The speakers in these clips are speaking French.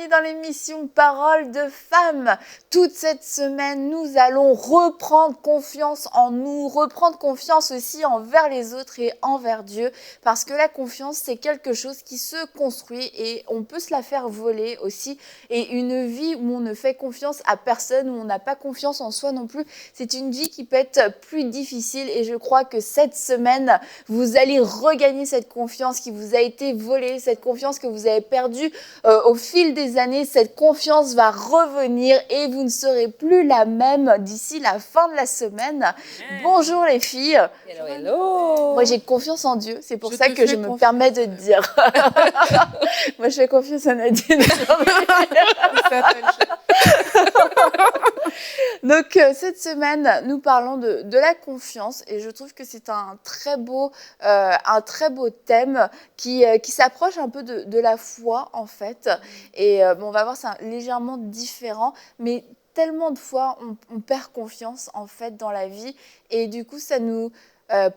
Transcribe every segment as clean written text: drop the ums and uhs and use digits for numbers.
bienvenue dans l'émission Parole de femmes. Toute cette semaine, nous allons reprendre confiance en nous, reprendre confiance aussi envers les autres et envers Dieu, parce que la confiance, c'est quelque chose qui se construit et on peut se la faire voler aussi. Et une vie où on ne fait confiance à personne, où on n'a pas confiance en soi non plus, c'est une vie qui peut être plus difficile. Et je crois que cette semaine, vous allez regagner cette confiance qui vous a été volée, cette confiance que vous avez perdue au fil des années. Cette confiance va revenir et vous ne serez plus la même d'ici la fin de la semaine. Bonjour les filles. Hello, hello. Moi j'ai confiance en Dieu, c'est pour ça que je me permets de dire. Moi je fais confiance à Nadine. Donc cette semaine, nous parlons de la confiance et je trouve que c'est un très beau thème qui s'approche un peu de la foi en fait. Et on va voir, c'est légèrement différent, mais tellement de fois on perd confiance en fait dans la vie et du coup ça nous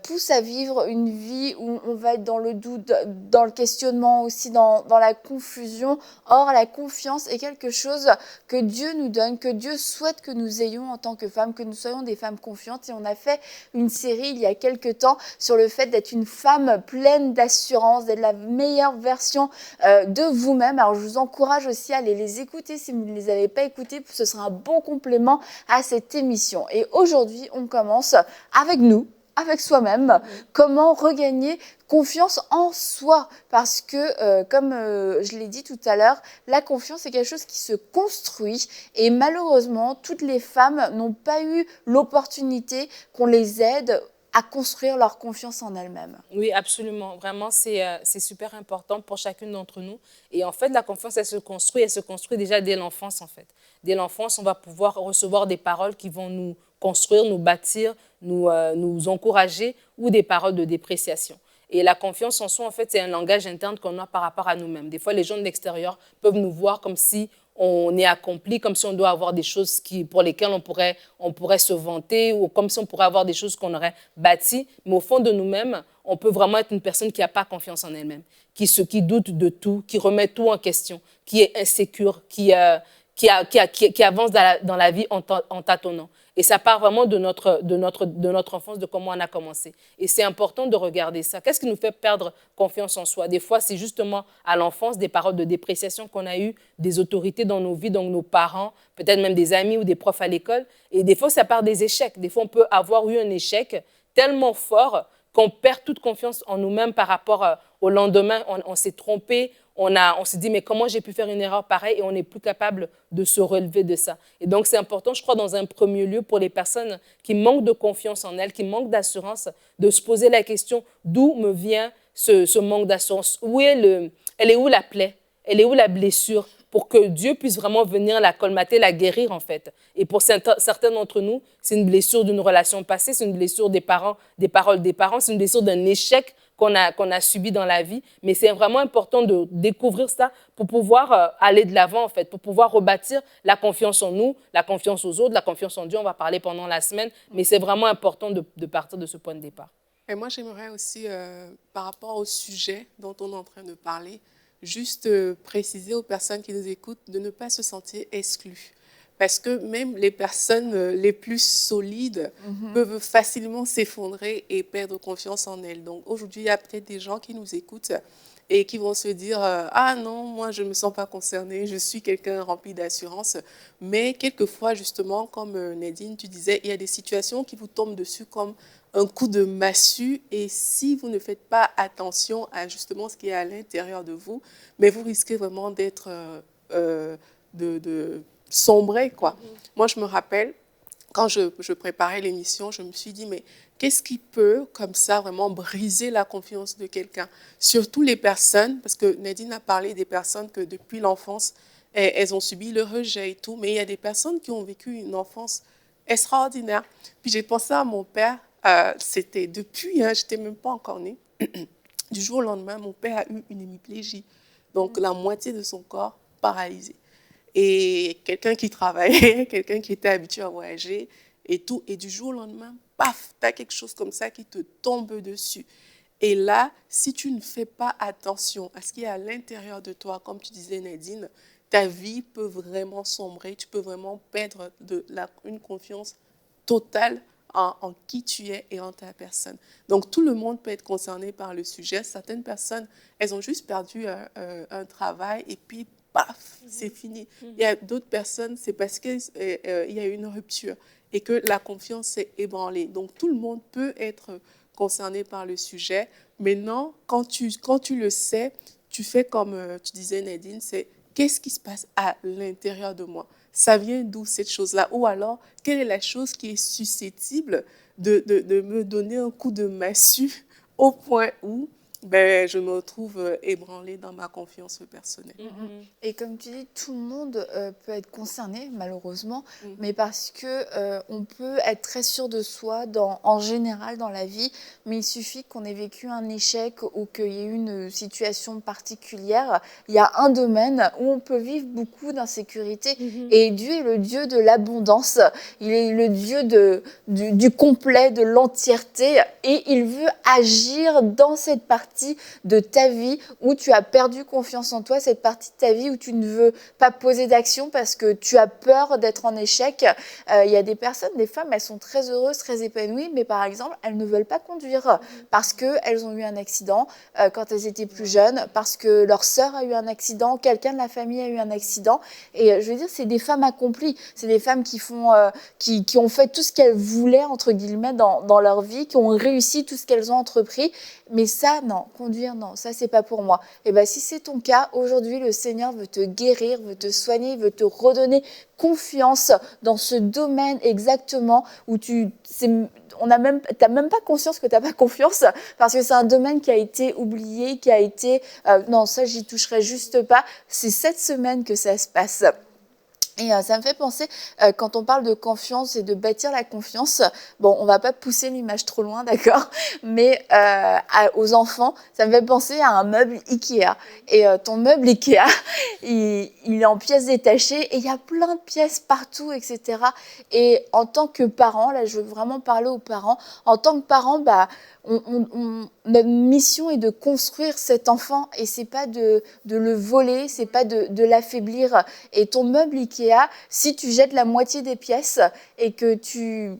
pousse à vivre une vie où on va être dans le doute, dans le questionnement aussi, dans la confusion. Or, la confiance est quelque chose que Dieu nous donne, que Dieu souhaite que nous ayons en tant que femmes, que nous soyons des femmes confiantes. Et on a fait une série il y a quelques temps sur le fait d'être une femme pleine d'assurance, d'être la meilleure version de vous-même. Alors, je vous encourage aussi à aller les écouter si vous ne les avez pas écoutés. Ce sera un bon complément à cette émission. Et aujourd'hui, on commence avec nous, avec soi-même, comment regagner confiance en soi. Parce que, comme je l'ai dit tout à l'heure, la confiance est quelque chose qui se construit et malheureusement, toutes les femmes n'ont pas eu l'opportunité qu'on les aide à construire leur confiance en elles-mêmes. Oui, absolument. Vraiment, c'est super important pour chacune d'entre nous. Et en fait, la confiance, elle se construit déjà dès l'enfance, en fait. Dès l'enfance, on va pouvoir recevoir des paroles qui vont nous construire, nous bâtir, nous encourager, ou des paroles de dépréciation. Et la confiance en soi, en fait, c'est un langage interne qu'on a par rapport à nous-mêmes. Des fois, les gens de l'extérieur peuvent nous voir comme si on est accompli, comme si on doit avoir des choses pour lesquelles on pourrait se vanter, ou comme si on pourrait avoir des choses qu'on aurait bâties. Mais au fond de nous-mêmes, on peut vraiment être une personne qui n'a pas confiance en elle-même, qui doute de tout, qui remet tout en question, qui est insécure, qui avance dans la vie en tâtonnant. Et ça part vraiment de notre enfance, de comment on a commencé. Et c'est important de regarder ça. Qu'est-ce qui nous fait perdre confiance en soi? Des fois, c'est justement à l'enfance des paroles de dépréciation qu'on a eues, des autorités dans nos vies, donc nos parents, peut-être même des amis ou des profs à l'école. Et des fois, ça part des échecs. Des fois, on peut avoir eu un échec tellement fort qu'on perd toute confiance en nous-mêmes par rapport au lendemain. On s'est trompé. On s'est dit, mais comment j'ai pu faire une erreur pareille? Et on n'est plus capable de se relever de ça. Et donc, c'est important, je crois, dans un premier lieu, pour les personnes qui manquent de confiance en elles, qui manquent d'assurance, de se poser la question, d'où me vient ce manque d'assurance? Elle est où la plaie? Elle est où la blessure? Pour que Dieu puisse vraiment venir la colmater, la guérir, en fait. Et pour certains d'entre nous, c'est une blessure d'une relation passée, c'est une blessure des parents, des paroles des parents, c'est une blessure d'un échec qu'on a subi dans la vie. Mais c'est vraiment important de découvrir ça pour pouvoir aller de l'avant, en fait, pour pouvoir rebâtir la confiance en nous, la confiance aux autres, la confiance en Dieu. On va parler pendant la semaine, mais c'est vraiment important de partir de ce point de départ. Et moi, j'aimerais aussi, par rapport au sujet dont on est en train de parler, juste préciser aux personnes qui nous écoutent de ne pas se sentir exclues. Parce que même les personnes les plus solides peuvent facilement s'effondrer et perdre confiance en elles. Donc aujourd'hui, il y a peut-être des gens qui nous écoutent et qui vont se dire « Ah non, moi je ne me sens pas concernée, je suis quelqu'un rempli d'assurance ». Mais quelquefois, justement, comme Nadine, tu disais, il y a des situations qui vous tombent dessus comme un coup de massue, et si vous ne faites pas attention à justement ce qui est à l'intérieur de vous, mais vous risquez vraiment d'être sombrer, quoi. Moi, je me rappelle, quand je préparais l'émission, je me suis dit, mais qu'est-ce qui peut, comme ça, vraiment briser la confiance de quelqu'un? Surtout les personnes, parce que Nadine a parlé des personnes que depuis l'enfance, elles ont subi le rejet et tout, mais il y a des personnes qui ont vécu une enfance extraordinaire. Puis j'ai pensé à mon père, c'était depuis, je n'étais même pas encore née, du jour au lendemain, mon père a eu une hémiplégie, donc la moitié de son corps paralysé. Et quelqu'un qui travaillait, quelqu'un qui était habitué à voyager et tout, et du jour au lendemain, paf, tu as quelque chose comme ça qui te tombe dessus. Et là, si tu ne fais pas attention à ce qui est à l'intérieur de toi, comme tu disais Nadine, ta vie peut vraiment sombrer, tu peux vraiment perdre une confiance totale en qui tu es et en ta personne. Donc, tout le monde peut être concerné par le sujet. Certaines personnes, elles ont juste perdu un travail et puis, paf, c'est fini. Il y a d'autres personnes, c'est parce qu'il y a eu une rupture et que la confiance s'est ébranlée. Donc, tout le monde peut être concerné par le sujet. Maintenant, quand tu le sais, tu fais comme tu disais, Nadine, c'est qu'est-ce qui se passe à l'intérieur de moi? Ça vient d'où cette chose-là? Ou alors, quelle est la chose qui est susceptible de me donner un coup de massue au point où je me retrouve ébranlée dans ma confiance personnelle? Et comme tu dis, tout le monde peut être concerné, malheureusement, mais parce que on peut être très sûr de soi en général dans la vie, mais il suffit qu'on ait vécu un échec ou qu'il y ait eu une situation particulière. Il y a un domaine où on peut vivre beaucoup d'insécurité et Dieu est le Dieu de l'abondance, il est le Dieu du complet, de l'entièreté et il veut agir dans cette partie de ta vie où tu as perdu confiance en toi, cette partie de ta vie où tu ne veux pas poser d'action parce que tu as peur d'être en échec. Il y a des personnes, des femmes, elles sont très heureuses, très épanouies, mais par exemple, elles ne veulent pas conduire parce qu'elles ont eu un accident quand elles étaient plus jeunes, parce que leur sœur a eu un accident, quelqu'un de la famille a eu un accident. Et je veux dire, c'est des femmes accomplies, c'est des femmes qui ont fait tout ce qu'elles voulaient, entre guillemets, dans leur vie, qui ont réussi tout ce qu'elles ont entrepris. Mais ça, non, conduire, non, ça, c'est pas pour moi. Et bien, si c'est ton cas, aujourd'hui, le Seigneur veut te guérir, veut te soigner, veut te redonner confiance dans ce domaine exactement où t'as même pas conscience que t'as pas confiance parce que c'est un domaine qui a été oublié, qui a été, non, ça, j'y toucherai juste pas. C'est cette semaine que ça se passe. Et ça me fait penser, quand on parle de confiance et de bâtir la confiance, bon, on va pas pousser l'image trop loin, d'accord, mais aux enfants, ça me fait penser à un meuble Ikea. Et ton meuble Ikea, il est en pièces détachées et il y a plein de pièces partout, etc. Et en tant que parent, là, je veux vraiment parler aux parents, en tant que parent, notre mission est de construire cet enfant et c'est pas de le voler, c'est pas de l'affaiblir. Et ton meuble Ikea, si tu jettes la moitié des pièces et que c'est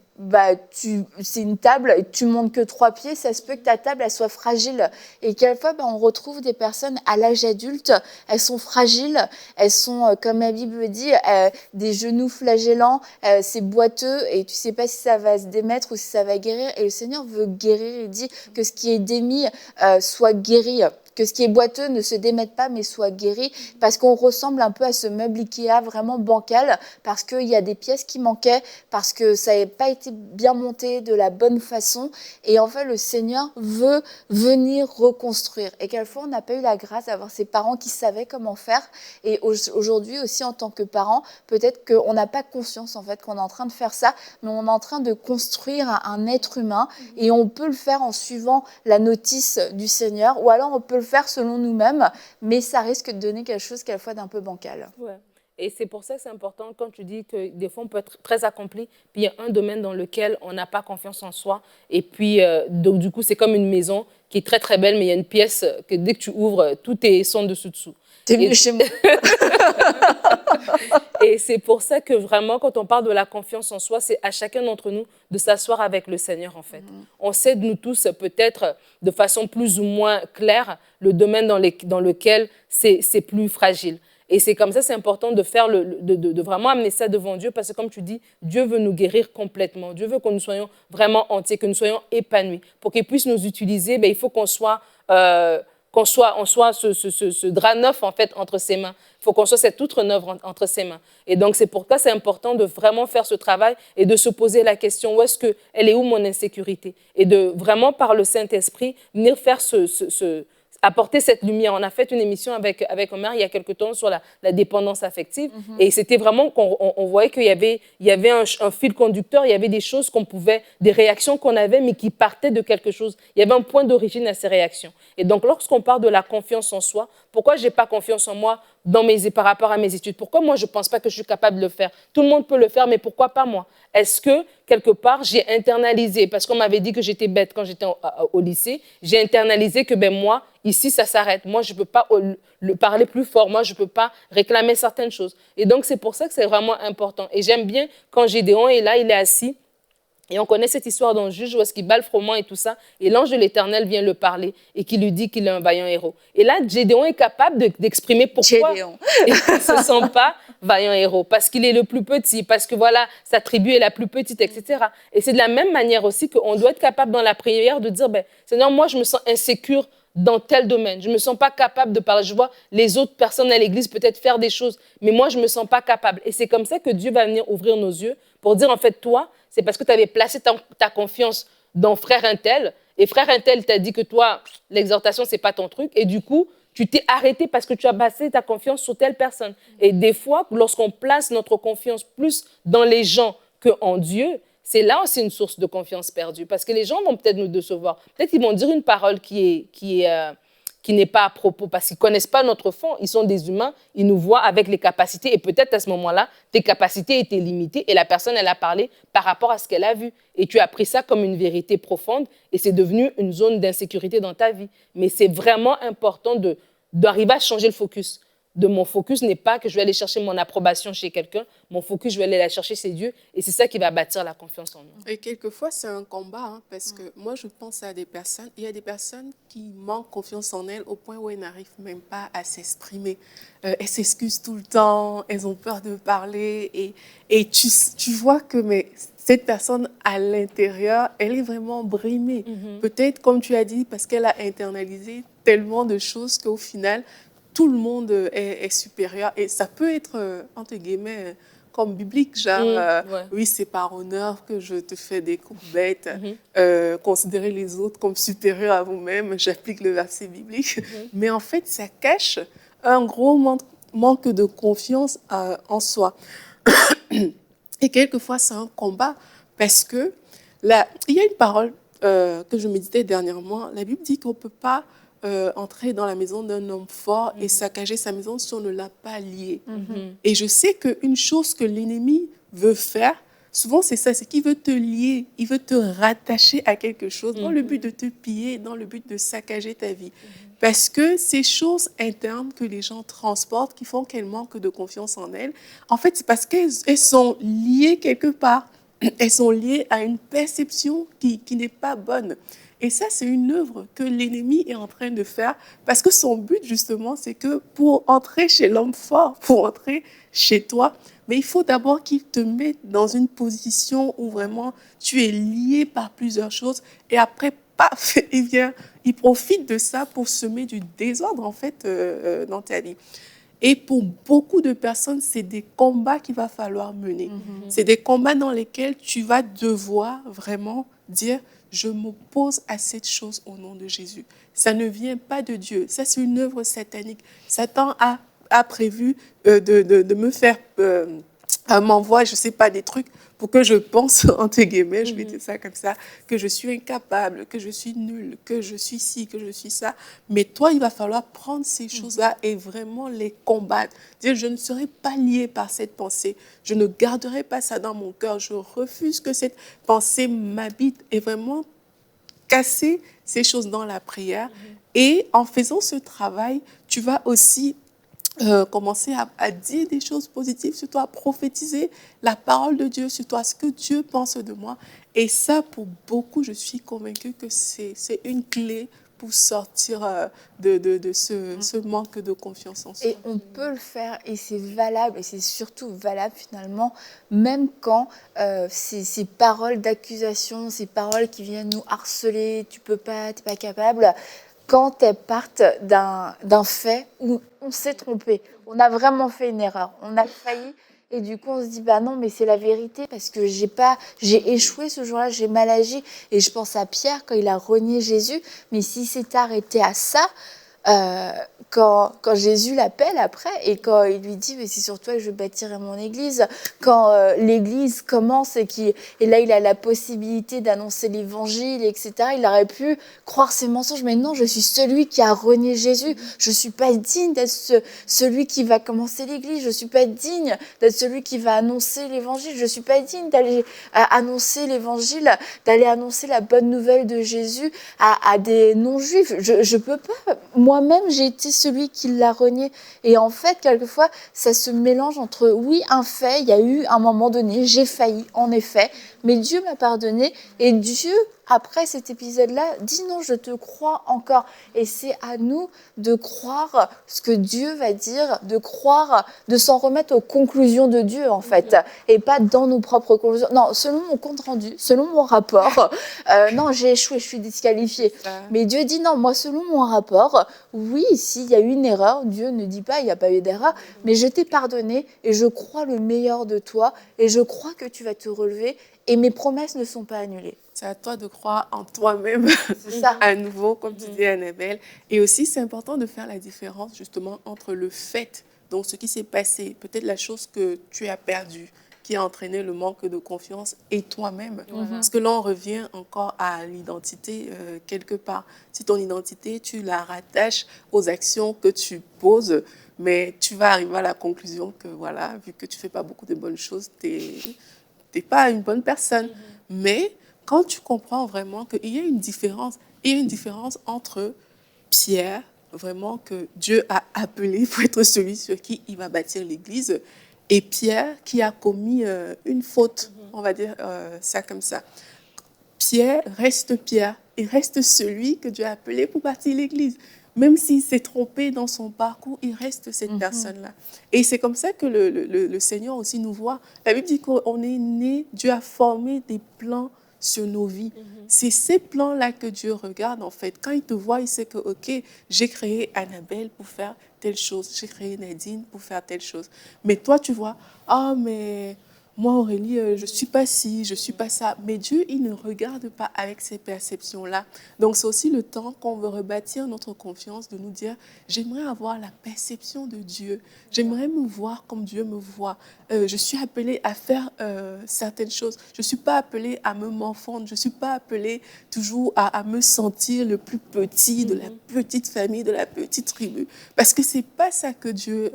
une table et tu montes que 3 pieds, ça se peut que ta table elle soit fragile. Et quelquefois, on retrouve des personnes à l'âge adulte, elles sont fragiles, elles sont, comme la Bible dit, des genoux flagellants, c'est boiteux et tu sais pas si ça va se démettre ou si ça va guérir. Et le Seigneur veut guérir, il dit que ce qui est démis soit guéri. Que ce qui est boiteux ne se démette pas mais soit guéri, parce qu'on ressemble un peu à ce meuble Ikea vraiment bancal, parce qu'il y a des pièces qui manquaient, parce que ça n'avait pas été bien monté de la bonne façon. Et en fait, le Seigneur veut venir reconstruire. Et quelquefois, on n'a pas eu la grâce d'avoir ces parents qui savaient comment faire. Et aujourd'hui aussi, en tant que parents, peut-être qu'on n'a pas conscience en fait qu'on est en train de faire ça, mais on est en train de construire un être humain. Et on peut le faire en suivant la notice du Seigneur, ou alors on peut le faire selon nous-mêmes, mais ça risque de donner quelque chose quelquefois d'un peu bancal. Ouais. Et c'est pour ça que c'est important quand tu dis que des fois on peut être très accompli, puis il y a un domaine dans lequel on n'a pas confiance en soi, et puis donc du coup c'est comme une maison qui est très très belle, mais il y a une pièce que dès que tu ouvres, tout est son dessous-dessous. T'es venu chez moi. Et c'est pour ça que vraiment, quand on parle de la confiance en soi, c'est à chacun d'entre nous de s'asseoir avec le Seigneur, en fait. On sait, nous tous, peut-être de façon plus ou moins claire, le domaine dans lequel c'est plus fragile. Et c'est comme ça, c'est important de faire de vraiment amener ça devant Dieu, parce que comme tu dis, Dieu veut nous guérir complètement. Dieu veut que nous soyons vraiment entiers, que nous soyons épanouis. Pour qu'il puisse nous utiliser, il faut qu'on soit ce drap neuf en fait entre ses mains. Il faut qu'on soit cette outre neuve entre ses mains. Et donc c'est pour ça c'est important de vraiment faire ce travail et de se poser la question elle est où mon insécurité, et de vraiment par le Saint-Esprit venir faire apporter cette lumière. On a fait une émission avec Omer il y a quelque temps sur la dépendance affective, et c'était vraiment qu'on voyait qu'il y avait un fil conducteur, il y avait des choses des réactions qu'on avait, mais qui partaient de quelque chose. Il y avait un point d'origine à ces réactions. Et donc, lorsqu'on parle de la confiance en soi, pourquoi je n'ai pas confiance en moi? par rapport à mes études? Pourquoi moi, je ne pense pas que je suis capable de le faire? Tout le monde peut le faire, mais pourquoi pas moi? Est-ce que, quelque part, j'ai internalisé, parce qu'on m'avait dit que j'étais bête quand j'étais au lycée, j'ai internalisé que moi, ici, ça s'arrête. Moi, je ne peux pas le parler plus fort. Moi, je ne peux pas réclamer certaines choses. Et donc, c'est pour ça que c'est vraiment important. Et j'aime bien quand Gédéon est là, il est assis. Et on connaît cette histoire d'un juge où est-ce qu'il bat le froment et tout ça. Et l'ange de l'Éternel vient le parler et qui lui dit qu'il est un vaillant héros. Et là, Gédéon est capable d'exprimer pourquoi il ne se sent pas vaillant héros. Parce qu'il est le plus petit, parce que voilà, sa tribu est la plus petite, etc. Et c'est de la même manière aussi qu'on doit être capable dans la prière de dire, Seigneur, moi, je me sens insécure dans tel domaine. Je ne me sens pas capable de parler. Je vois les autres personnes à l'église peut-être faire des choses, mais moi, je ne me sens pas capable. Et c'est comme ça que Dieu va venir ouvrir nos yeux pour dire, en fait, toi, c'est parce que tu avais placé ta confiance dans frère untel, et frère untel t'a dit que toi, l'exhortation, ce n'est pas ton truc, et du coup, tu t'es arrêté parce que tu as basé ta confiance sur telle personne. Et des fois, lorsqu'on place notre confiance plus dans les gens qu'en Dieu, c'est là aussi une source de confiance perdue. Parce que les gens vont peut-être nous décevoir. Peut-être qu'ils vont dire une parole qui n'est pas à propos, parce qu'ils ne connaissent pas notre fond. Ils sont des humains, ils nous voient avec les capacités. Et peut-être à ce moment-là, tes capacités étaient limitées et la personne, elle a parlé par rapport à ce qu'elle a vu. Et tu as pris ça comme une vérité profonde et c'est devenu une zone d'insécurité dans ta vie. Mais c'est vraiment important d'arriver à changer le focus. Mon focus n'est pas que je vais aller chercher mon approbation chez quelqu'un. Mon focus, je vais aller la chercher chez Dieu. Et c'est ça qui va bâtir la confiance en nous. Et quelquefois, c'est un combat, parce que moi, je pense à des personnes. Il y a des personnes qui manquent confiance en elles au point où elles n'arrivent même pas à s'exprimer. Elles s'excusent tout le temps, elles ont peur de parler. Et tu vois que cette personne, à l'intérieur, elle est vraiment brimée. Peut-être, comme tu as dit, parce qu'elle a internalisé tellement de choses qu'au final, tout le monde est supérieur. Et ça peut être, entre guillemets, comme biblique, genre, oui, c'est par honneur que je te fais des courbettes, considérer les autres comme supérieurs à vous-même, j'applique le verset biblique. Mais en fait, ça cache un gros manque de confiance en soi. Et quelquefois, c'est un combat parce que là, il y a une parole que je méditais dernièrement. La Bible dit qu'on ne peut pas entrer dans la maison d'un homme fort et saccager sa maison si on ne l'a pas lié. Et je sais qu'une chose que l'ennemi veut faire, souvent c'est ça, c'est qu'il veut te lier, il veut te rattacher à quelque chose dans le but de te piller, dans le but de saccager ta vie. Parce que ces choses internes que les gens transportent, qui font qu'elles manquent de confiance en elles, en fait, c'est parce qu'elles sont liées quelque part. Elles sont liées à une perception qui n'est pas bonne. Et ça, c'est une œuvre que l'ennemi est en train de faire parce que son but, justement, c'est que pour entrer chez l'homme fort, pour entrer chez toi, mais il faut d'abord qu'il te mette dans une position où vraiment tu es lié par plusieurs choses et après, paf, il profite de ça pour semer du désordre, en fait, dans ta vie. Et pour beaucoup de personnes, c'est des combats qu'il va falloir mener. C'est des combats dans lesquels tu vas devoir vraiment dire « Je m'oppose à cette chose au nom de Jésus ». Ça ne vient pas de Dieu. Ça, c'est une œuvre satanique. Satan a prévu de me faire... m'envoie, je ne sais pas, des trucs pour que je pense, entre guillemets, je vais dire ça comme ça, que je suis incapable, que je suis nulle, que je suis ci, que je suis ça. Mais toi, il va falloir prendre ces choses-là et vraiment les combattre. Dire, je ne serai pas liée par cette pensée. Je ne garderai pas ça dans mon cœur. Je refuse que cette pensée m'habite et vraiment casser ces choses dans la prière. Et en faisant ce travail, tu vas aussi commencer à dire des choses positives sur toi, à prophétiser la parole de Dieu sur toi, ce que Dieu pense de moi. Et ça, pour beaucoup, je suis convaincue que c'est une clé pour sortir de ce manque de confiance en soi. Et on peut le faire et c'est valable et c'est surtout valable finalement, même quand ces paroles d'accusation, ces paroles qui viennent nous harceler, tu peux pas, t'es pas capable, quand elles partent d'un fait où on s'est trompé, on a vraiment fait une erreur, on a failli et du coup on se dit bah non mais c'est la vérité parce que j'ai échoué ce jour-là, j'ai mal agi et je pense à Pierre quand il a renié Jésus, mais s'il s'était arrêté à ça, quand Jésus l'appelle après et quand il lui dit mais c'est sur toi que je bâtirai mon église, quand l'église commence et là il a la possibilité d'annoncer l'évangile, etc. Il aurait pu croire ses mensonges, mais non, je suis celui qui a renié Jésus, je suis pas digne d'être celui qui va commencer l'église, je suis pas digne d'être celui qui va annoncer l'évangile, je suis pas digne d'aller annoncer l'évangile, d'aller annoncer la bonne nouvelle de Jésus à des non-juifs. Je peux pas. Moi-même, j'ai été celui qui l'a renié. Et en fait, quelquefois, ça se mélange entre, oui, un fait, il y a eu un moment donné, j'ai failli, en effet, mais Dieu m'a pardonné et Dieu, après cet épisode-là, dit non, je te crois encore. Et c'est à nous de croire ce que Dieu va dire, de croire, de s'en remettre aux conclusions de Dieu, en fait, et pas dans nos propres conclusions. Non, selon mon compte rendu, selon mon rapport, non, j'ai échoué, je suis disqualifiée. Mais Dieu dit non, moi, selon mon rapport, oui, s'il y a eu une erreur, Dieu ne dit pas il n'y a pas eu d'erreur, mais je t'ai pardonné et je crois le meilleur de toi et je crois que tu vas te relever et mes promesses ne sont pas annulées. C'est à toi de croire en toi-même, à nouveau, comme tu dis, Annabelle. Et aussi, c'est important de faire la différence, justement, entre le fait, donc ce qui s'est passé, peut-être la chose que tu as perdue, qui a entraîné le manque de confiance, et toi-même. Parce que là, on revient encore à l'identité, quelque part. Si ton identité, tu la rattaches aux actions que tu poses, mais tu vas arriver à la conclusion que, voilà, vu que tu ne fais pas beaucoup de bonnes choses, tu n'es pas une bonne personne. Mais quand tu comprends vraiment qu'il y a une différence, entre Pierre, vraiment que Dieu a appelé pour être celui sur qui il va bâtir l'église, et Pierre qui a commis une faute, on va dire ça comme ça. Pierre, il reste celui que Dieu a appelé pour bâtir l'église. Même s'il s'est trompé dans son parcours, il reste cette personne-là. Et c'est comme ça que le Seigneur aussi nous voit. La Bible dit qu'on est né, Dieu a formé des plans sur nos vies. C'est ces plans-là que Dieu regarde, en fait. Quand il te voit, il sait que, OK, j'ai créé Annabelle pour faire telle chose, j'ai créé Nadine pour faire telle chose. Mais toi, tu vois, mais moi, Aurélie, je ne suis pas ci, je ne suis pas ça. Mais Dieu, il ne regarde pas avec ces perceptions-là. Donc, c'est aussi le temps qu'on veut rebâtir notre confiance, de nous dire, j'aimerais avoir la perception de Dieu. J'aimerais me voir comme Dieu me voit. Je suis appelée à faire certaines choses. Je ne suis pas appelée à me morfondre. Je ne suis pas appelée toujours à me sentir le plus petit de la petite famille, de la petite tribu. Parce que ce n'est pas ça que Dieu,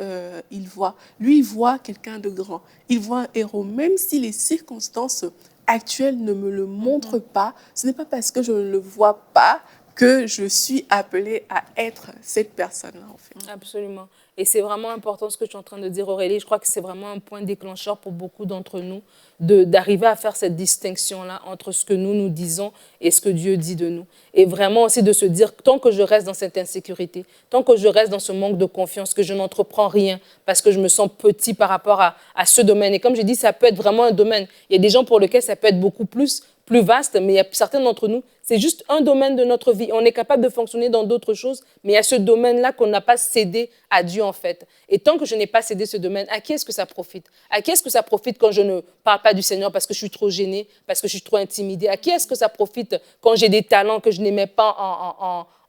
il voit. Lui, il voit quelqu'un de grand. Il voit un héros. Même si les circonstances actuelles ne me le montrent pas, ce n'est pas parce que je ne le vois pas que je suis appelée à être cette personne-là, en fait. Absolument. Et c'est vraiment important ce que tu es en train de dire, Aurélie. Je crois que c'est vraiment un point déclencheur pour beaucoup d'entre nous d'arriver à faire cette distinction-là entre ce que nous disons et ce que Dieu dit de nous. Et vraiment aussi de se dire, tant que je reste dans cette insécurité, tant que je reste dans ce manque de confiance, que je n'entreprends rien parce que je me sens petit par rapport à ce domaine. Et comme je dis, ça peut être vraiment un domaine. Il y a des gens pour lesquels ça peut être beaucoup plus vaste, mais il y a certains d'entre nous, c'est juste un domaine de notre vie. On est capable de fonctionner dans d'autres choses, mais il y a ce domaine-là qu'on n'a pas cédé à Dieu, en fait. Et tant que je n'ai pas cédé ce domaine, à qui est-ce que ça profite? À qui est-ce que ça profite quand je ne parle pas du Seigneur parce que je suis trop gênée, parce que je suis trop intimidée? À qui est-ce que ça profite quand j'ai des talents que je n'aimais pas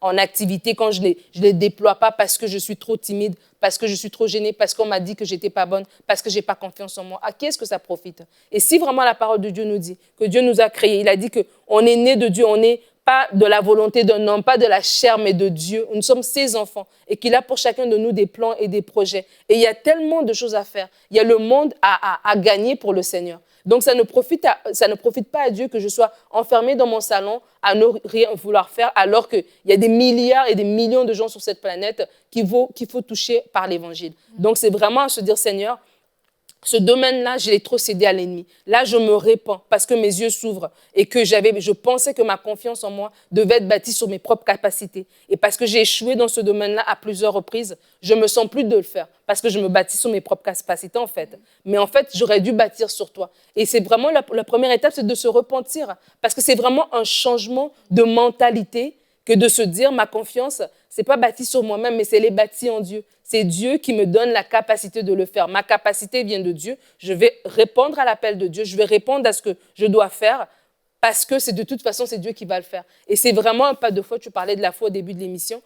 en activité, quand je ne les déploie pas parce que je suis trop timide, parce que je suis trop gênée, parce qu'on m'a dit que je n'étais pas bonne, parce que je n'ai pas confiance en moi? À qui est-ce que ça profite? Et si vraiment la parole de Dieu nous dit que Dieu nous a créés, il a dit qu'on est né de Dieu, on n'est pas de la volonté d'un homme, pas de la chair, mais de Dieu. Nous sommes ses enfants et qu'il a pour chacun de nous des plans et des projets. Et il y a tellement de choses à faire. Il y a le monde à gagner pour le Seigneur. Donc, ça ne profite pas à Dieu que je sois enfermée dans mon salon à ne rien vouloir faire, alors qu'il y a des milliards et des millions de gens sur cette planète qu'il faut toucher par l'Évangile. Donc, c'est vraiment à se dire, Seigneur, ce domaine-là, je l'ai trop cédé à l'ennemi. Là, je me répands parce que mes yeux s'ouvrent et que je pensais que ma confiance en moi devait être bâtie sur mes propres capacités. Et parce que j'ai échoué dans ce domaine-là à plusieurs reprises, je me sens plus de le faire parce que je me bâtis sur mes propres capacités, en fait. Mais en fait, j'aurais dû bâtir sur toi. Et c'est vraiment la première étape, c'est de se repentir parce que c'est vraiment un changement de mentalité que de se dire, ma confiance, c'est pas bâti sur moi-même, mais c'est bâti en Dieu. C'est Dieu qui me donne la capacité de le faire. Ma capacité vient de Dieu. Je vais répondre à l'appel de Dieu. Je vais répondre à ce que je dois faire parce que de toute façon, c'est Dieu qui va le faire. Et c'est vraiment un pas de foi. Tu parlais de la foi au début de l'émission.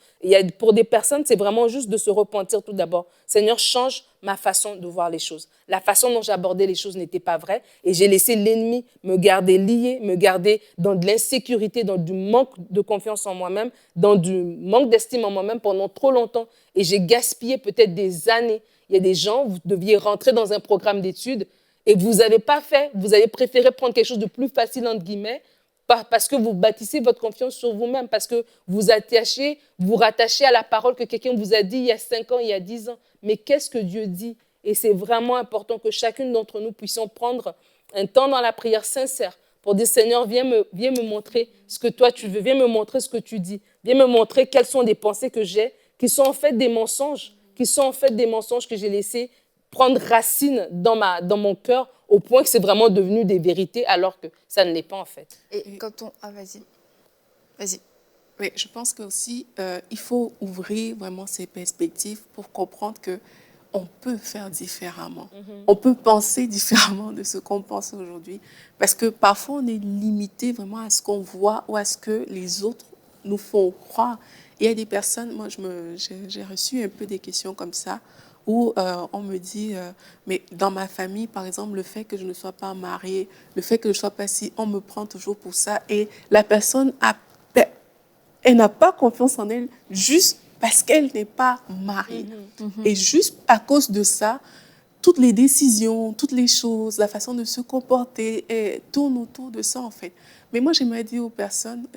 Pour des personnes, c'est vraiment juste de se repentir tout d'abord. Seigneur, change ma façon de voir les choses. La façon dont j'abordais les choses n'était pas vraie et j'ai laissé l'ennemi me garder lié, me garder dans de l'insécurité, dans du manque de confiance en moi-même, dans du manque d'estime en moi-même pendant trop longtemps. Et j'ai gaspillé peut-être des années. Il y a des gens, vous deviez rentrer dans un programme d'études et vous n'avez pas fait, vous avez préféré prendre quelque chose de plus facile, entre guillemets, parce que vous bâtissez votre confiance sur vous-même, parce que vous rattachez à la parole que quelqu'un vous a dit il y a 5 ans, il y a 10 ans. Mais qu'est-ce que Dieu dit? Et c'est vraiment important que chacune d'entre nous puissions prendre un temps dans la prière sincère pour dire, Seigneur, viens me montrer ce que toi tu veux, viens me montrer ce que tu dis, viens me montrer quelles sont des pensées que j'ai, qui sont en fait des mensonges, que j'ai laissés prendre racine dans mon cœur au point que c'est vraiment devenu des vérités alors que ça ne l'est pas en fait. Et quand on... Ah, vas-y. Vas-y. Oui, je pense qu'aussi, il faut ouvrir vraiment ses perspectives pour comprendre que on peut faire différemment. On peut penser différemment de ce qu'on pense aujourd'hui. Parce que parfois, on est limité vraiment à ce qu'on voit ou à ce que les autres nous font croire. Il y a des personnes, moi, j'ai reçu un peu des questions comme ça, où on me dit, mais dans ma famille, par exemple, le fait que je ne sois pas mariée, le fait que je ne sois pas si, on me prend toujours pour ça. Et la personne, elle n'a pas confiance en elle juste parce qu'elle n'est pas mariée. Et juste à cause de ça, toutes les décisions, toutes les choses, la façon de se comporter tournent autour de ça, en fait. Mais moi, j'aimerais dire aux personnes,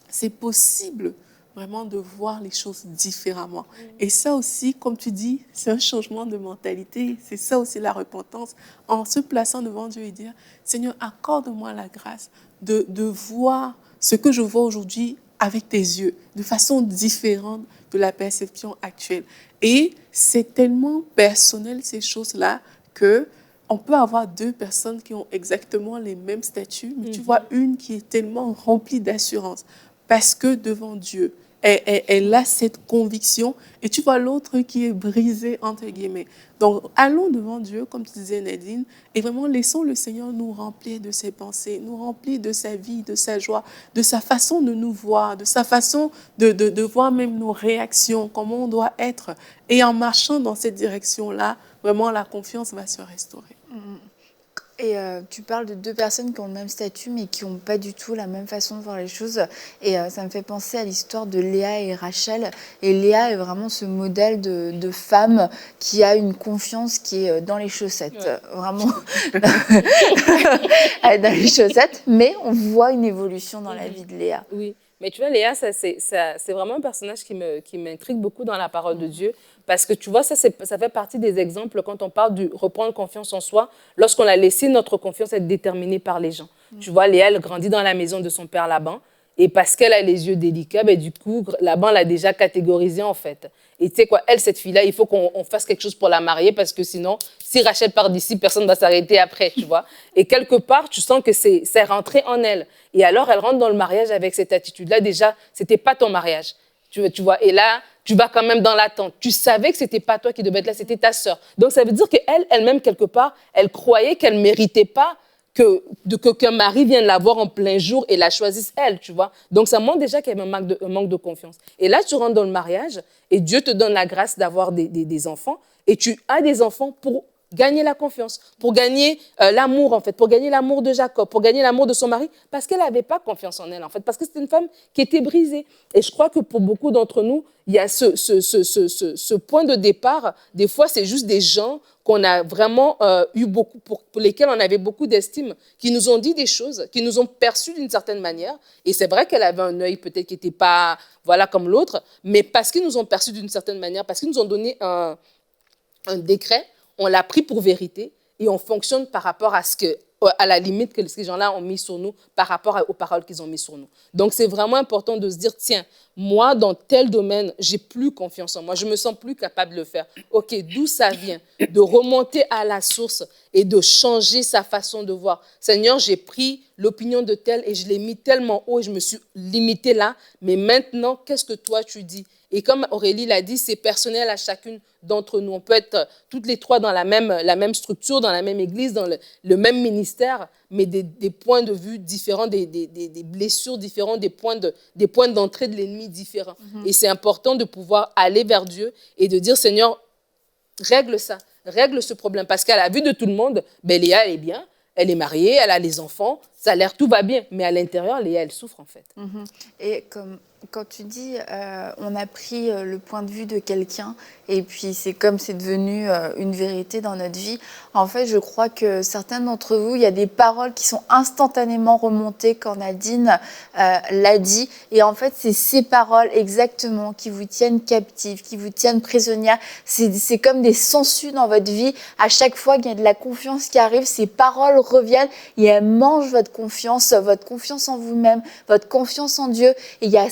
c'est possible vraiment de voir les choses différemment. Et ça aussi, comme tu dis, c'est un changement de mentalité. C'est ça aussi la repentance. En se plaçant devant Dieu et dire, Seigneur, accorde-moi la grâce de voir ce que je vois aujourd'hui avec tes yeux, de façon différente de la perception actuelle. Et c'est tellement personnel, ces choses-là, que on peut avoir 2 personnes qui ont exactement les mêmes statuts, mais tu vois une qui est tellement remplie d'assurance parce que devant Dieu, elle a cette conviction et tu vois l'autre qui est brisée, entre guillemets. Donc, allons devant Dieu, comme tu disais Nadine, et vraiment laissons le Seigneur nous remplir de ses pensées, nous remplir de sa vie, de sa joie, de sa façon de nous voir, de sa façon de voir même nos réactions, comment on doit être. Et en marchant dans cette direction-là, vraiment la confiance va se restaurer. Et tu parles de 2 personnes qui ont le même statut, mais qui n'ont pas du tout la même façon de voir les choses. Et ça me fait penser à l'histoire de Léa et Rachel. Et Léa est vraiment ce modèle de femme qui a une confiance qui est dans les chaussettes. Ouais. Vraiment, elle est dans les chaussettes. Mais on voit une évolution dans la vie de Léa. Oui. Mais tu vois, Léa, c'est vraiment un personnage qui m'intrigue beaucoup dans la parole de Dieu. Parce que tu vois, ça fait partie des exemples quand on parle de reprendre confiance en soi, lorsqu'on a laissé notre confiance être déterminée par les gens. Tu vois, Léa, elle grandit dans la maison de son père Laban. Et parce qu'elle a les yeux délicats, ben, du coup, Laban l'a déjà catégorisée en fait. Et tu sais quoi, elle, cette fille-là, il faut qu'on fasse quelque chose pour la marier parce que sinon, si Rachel part d'ici, personne ne va s'arrêter après, tu vois. Et quelque part, tu sens que c'est rentré en elle. Et alors, elle rentre dans le mariage avec cette attitude-là. Déjà, c'était pas ton mariage, tu vois. Et là, tu vas quand même dans l'attente. Tu savais que c'était pas toi qui devais être là, c'était ta sœur. Donc, ça veut dire qu'elle-même, quelque part, elle croyait qu'elle méritait pas qu'un mari vienne la voir en plein jour et la choisisse elle, tu vois. Donc, ça montre déjà qu'il y a un manque de confiance. Et là, tu rentres dans le mariage et Dieu te donne la grâce d'avoir des enfants et tu as des enfants pour gagner la confiance, pour gagner l'amour, en fait, pour gagner l'amour de Jacob, pour gagner l'amour de son mari, parce qu'elle n'avait pas confiance en elle, en fait, parce que c'était une femme qui était brisée. Et je crois que pour beaucoup d'entre nous, il y a ce point de départ. Des fois, c'est juste des gens qu'on a vraiment eu beaucoup, pour lesquels on avait beaucoup d'estime, qui nous ont dit des choses, qui nous ont perçus d'une certaine manière. Et c'est vrai qu'elle avait un œil peut-être qui n'était pas voilà, comme l'autre, mais parce qu'ils nous ont perçus d'une certaine manière, parce qu'ils nous ont donné un décret, on l'a pris pour vérité et on fonctionne par rapport à la limite que ces gens-là ont mis sur nous, par rapport aux paroles qu'ils ont mis sur nous. Donc, c'est vraiment important de se dire, tiens, moi, dans tel domaine, j'ai plus confiance en moi, je me sens plus capable de le faire. OK, d'où ça vient? De remonter à la source et de changer sa façon de voir. Seigneur, j'ai pris l'opinion de tel et je l'ai mis tellement haut et je me suis limitée là, mais maintenant, qu'est-ce que toi tu dis? Et comme Aurélie l'a dit, c'est personnel à chacune d'entre nous. On peut être toutes les trois dans la même structure, dans la même église, dans le même ministère, ministère, mais des points de vue différents, des blessures différentes, des points d'entrée de l'ennemi différents. Et c'est important de pouvoir aller vers Dieu et de dire, Seigneur, règle ça, règle ce problème. Parce qu'à la vue de tout le monde, ben, Léa, elle est bien, elle est mariée, elle a les enfants, ça a l'air, tout va bien. Mais à l'intérieur, Léa, elle souffre en fait. Et quand tu dis, on a pris le point de vue de quelqu'un, et puis c'est comme c'est devenu une vérité dans notre vie, en fait, je crois que certains d'entre vous, il y a des paroles qui sont instantanément remontées quand Nadine l'a dit. Et en fait, c'est ces paroles exactement qui vous tiennent captive, qui vous tiennent prisonnière. C'est comme des sangsues dans votre vie. À chaque fois qu'il y a de la confiance qui arrive, ces paroles reviennent et elles mangent votre confiance en vous-même, votre confiance en Dieu. Et il y a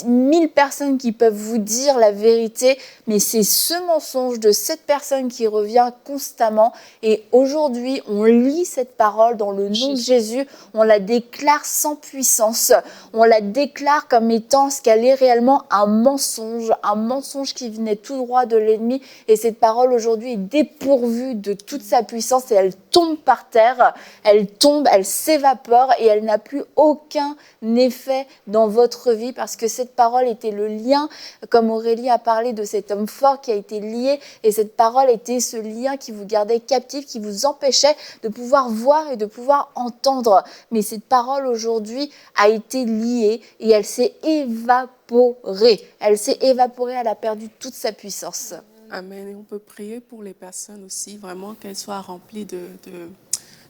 1000 personnes qui peuvent vous dire la vérité, mais c'est ce mensonge de cette personne qui revient constamment. Et aujourd'hui, on lit cette parole dans le nom de Jésus, on la déclare sans puissance, on la déclare comme étant ce qu'elle est réellement, un mensonge qui venait tout droit de l'ennemi. Et cette parole aujourd'hui est dépourvue de toute sa puissance et elle tombe par terre, elle tombe, elle s'évapore et elle n'a plus aucun effet dans votre vie parce que cette parole était le lien, comme Aurélie a parlé de cet homme fort qui a été lié, et cette parole était ce lien qui vous gardait captif, qui vous empêchait de pouvoir voir et de pouvoir entendre. Mais cette parole aujourd'hui a été liée et elle s'est évaporée. Elle s'est évaporée, elle a perdu toute sa puissance. Amen. Et on peut prier pour les personnes aussi, vraiment qu'elles soient remplies de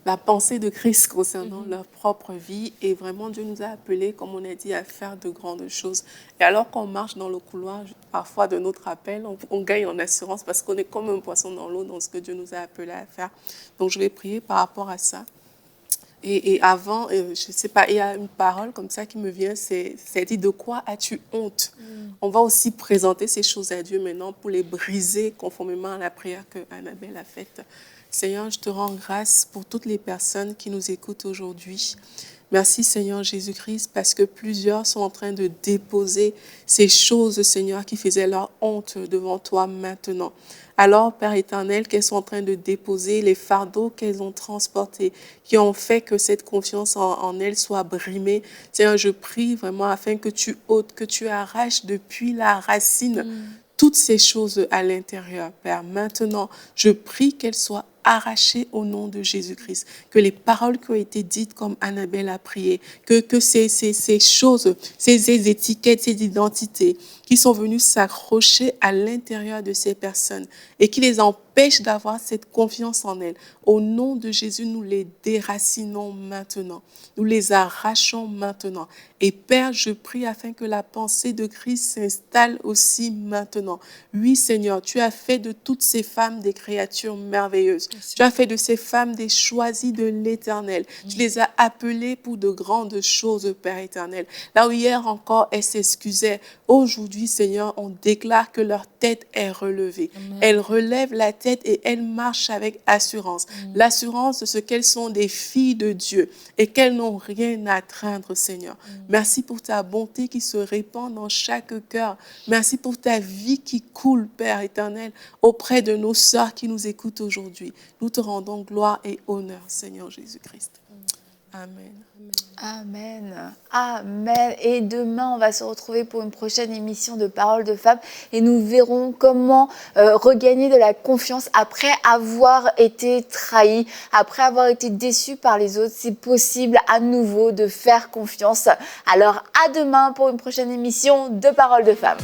la pensée de Christ concernant leur propre vie. Et vraiment, Dieu nous a appelés, comme on a dit, à faire de grandes choses. Et alors qu'on marche dans le couloir, parfois de notre appel, on gagne en assurance parce qu'on est comme un poisson dans l'eau dans ce que Dieu nous a appelés à faire. Donc, je vais prier par rapport à ça. Et avant, je ne sais pas, il y a une parole comme ça qui me vient, c'est dit, de quoi as-tu honte? On va aussi présenter ces choses à Dieu maintenant pour les briser conformément à la prière que Annabelle a faite. Seigneur, je te rends grâce pour toutes les personnes qui nous écoutent aujourd'hui. Merci Seigneur Jésus-Christ parce que plusieurs sont en train de déposer ces choses, Seigneur, qui faisaient leur honte devant toi maintenant. Alors, Père éternel, qu'elles sont en train de déposer les fardeaux qu'elles ont transportés, qui ont fait que cette confiance en elles soit brimée. Seigneur, je prie vraiment afin que tu ôtes, que tu arraches depuis la racine toutes ces choses à l'intérieur, Père. Maintenant, je prie qu'elles soient arrachées au nom de Jésus-Christ. Que les paroles qui ont été dites comme Annabelle a prié, que ces choses, ces étiquettes, ces identités qui sont venues s'accrocher à l'intérieur de ces personnes et qui les empêchent d'avoir cette confiance en elles. Au nom de Jésus, nous les déracinons maintenant. Nous les arrachons maintenant. Et Père, je prie afin que la pensée de Christ s'installe aussi maintenant. Oui, Seigneur, tu as fait de toutes ces femmes des créatures merveilleuses. Merci. Tu as fait de ces femmes des choisies de l'Éternel. Tu les as appelées pour de grandes choses, Père éternel. Là où hier encore, elles s'excusaient, aujourd'hui, Seigneur, on déclare que leur tête est relevée. Amen. Elles relèvent la tête et elles marchent avec assurance. L'assurance de ce qu'elles sont des filles de Dieu et qu'elles n'ont rien à craindre, Seigneur. Merci pour ta bonté qui se répand dans chaque cœur. Merci pour ta vie qui coule, Père éternel, auprès de nos sœurs qui nous écoutent aujourd'hui. Nous te rendons gloire et honneur, Seigneur Jésus-Christ. Amen. Amen. Amen. Et demain, on va se retrouver pour une prochaine émission de Paroles de Femmes et nous verrons comment regagner de la confiance après avoir été trahi, après avoir été déçu par les autres. C'est possible à nouveau de faire confiance. Alors, à demain pour une prochaine émission de Paroles de Femmes.